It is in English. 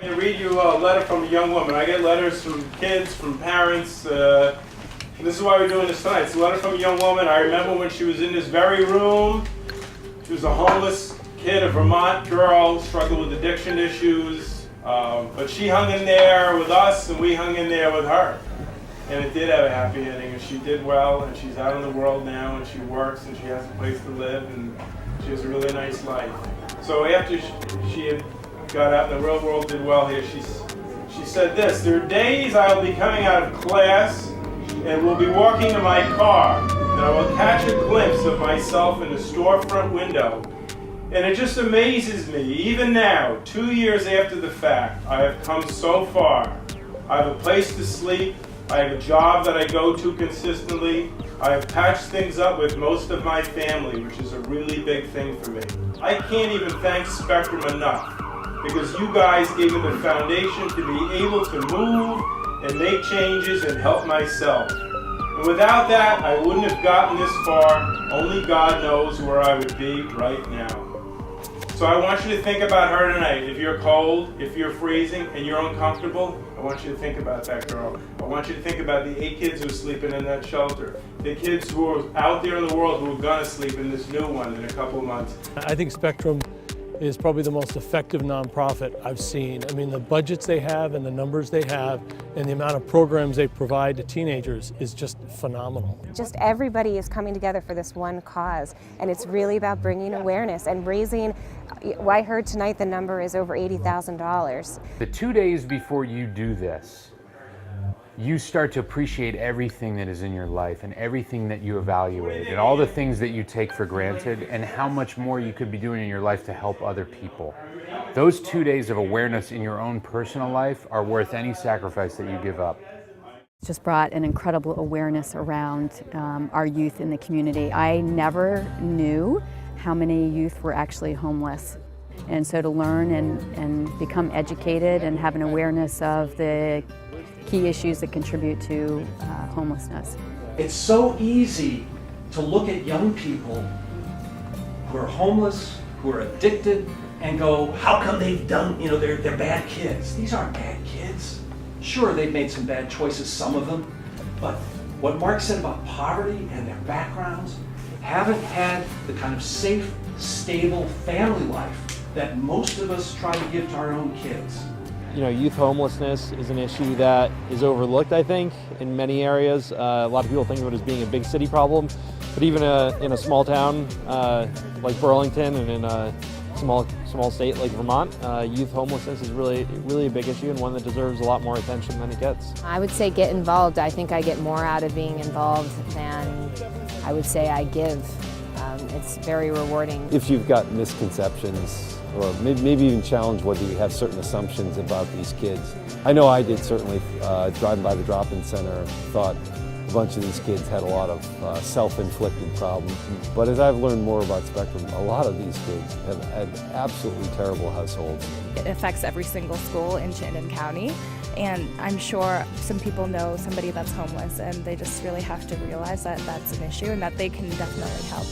I'm going to read you a letter from a young woman. I get letters from kids, from parents. This is why we're doing this tonight. It's a letter from a young woman. I remember when she was in this very room. She was a homeless kid, a Vermont girl, struggled with addiction issues. But she hung in there with us, and we hung in there with her. And it did have a happy ending, and she did well, and she's out in the world now, and she works, and she has a place to live, and she has a really nice life. So after she had got out in the real world, did well here, she said this: "There are days I will be coming out of class and will be walking to my car, and I will catch a glimpse of myself in the storefront window. And it just amazes me, even now, 2 years after the fact, I have come so far. I have a place to sleep, I have a job that I go to consistently, I have patched things up with most of my family, which is a really big thing for me. I can't even thank Spectrum enough, because you guys gave me the foundation to be able to move and make changes and help myself. And without that, I wouldn't have gotten this far. Only God knows where I would be right now." So I want you to think about her tonight. If you're cold, if you're freezing, and you're uncomfortable, I want you to think about that girl. I want you to think about the 8 kids who are sleeping in that shelter, the kids who are out there in the world who are gonna sleep in this new one in a couple of months. I think Spectrum is probably the most effective nonprofit I've seen. I mean, the budgets they have and the numbers they have and the amount of programs they provide to teenagers is just phenomenal. Just everybody is coming together for this one cause, and it's really about bringing awareness and raising. Well, I heard tonight the number is over $80,000. The 2 days before you do this, you start to appreciate everything that is in your life and everything that you evaluate and all the things that you take for granted and how much more you could be doing in your life to help other people. Those 2 days of awareness in your own personal life are worth any sacrifice that you give up. It's just brought an incredible awareness around our youth in the community. I never knew how many youth were actually homeless. And so to learn and become educated and have an awareness of the key issues that contribute to homelessness. It's so easy to look at young people who are homeless, who are addicted, and go, how come they've done, they're bad kids. These aren't bad kids. Sure, they've made some bad choices, some of them, but what Mark said about poverty and their backgrounds, haven't had the kind of safe, stable family life that most of us try to give to our own kids. Youth homelessness is an issue that is overlooked, I think, in many areas. A lot of people think of it as being a big city problem, but even in a small town like Burlington and in a small state like Vermont, youth homelessness is really a big issue and one that deserves a lot more attention than it gets. I would say get involved. I think I get more out of being involved than I would say I give. It's very rewarding. If you've got misconceptions, or maybe even challenge whether you have certain assumptions about these kids. I know I did, certainly, driving by the drop-in center, thought a bunch of these kids had a lot of self-inflicted problems. But as I've learned more about Spectrum, a lot of these kids have had absolutely terrible households. It affects every single school in Chittenden County, and I'm sure some people know somebody that's homeless, and they just really have to realize that that's an issue and that they can definitely help.